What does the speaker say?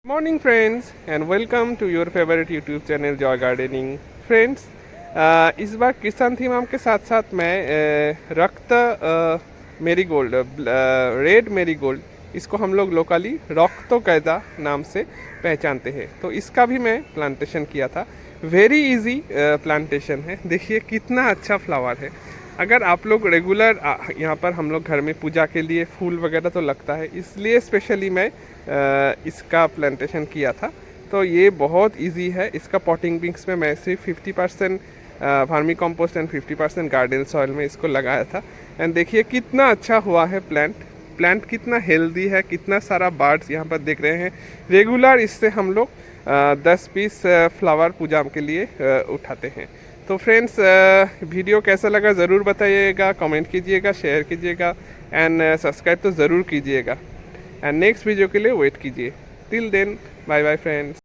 Morning friends and welcome to your favourite YouTube channel Joy Gardening friends. इस बार chrysanthemum के साथ साथ मैं रक्त मेरीगोल्ड, रेड मेरीगोल्ड, इसको हम लोग लोकली रक्तो कैदा नाम से पहचानते हैं, तो इसका भी मैं प्लांटेशन किया था। वेरी इजी प्लांटेशन है, देखिए कितना अच्छा फ्लावर है। अगर आप लोग रेगुलर यहाँ पर हम लोग घर में पूजा के लिए फूल वगैरह तो लगता है, इसलिए स्पेशली मैं इसका प्लांटेशन किया था। तो ये बहुत इजी है। इसका पॉटिंग मिक्स में मैं सिर्फ 50% फार्मी कंपोस्ट एंड 50% गार्डन सॉइल में इसको लगाया था। एंड देखिए कितना अच्छा हुआ है प्लांट कितना हेल्दी है, कितना सारा बर्ड्स यहाँ पर देख रहे हैं। रेगुलर इससे हम लोग 10 पीस फ्लावर पूजा के लिए उठाते हैं। तो फ्रेंड्स, वीडियो कैसा लगा ज़रूर बताइएगा, कमेंट कीजिएगा, शेयर कीजिएगा एंड सब्सक्राइब तो ज़रूर कीजिएगा। एंड नेक्स्ट वीडियो के लिए वेट कीजिए। Till then, bye bye friends.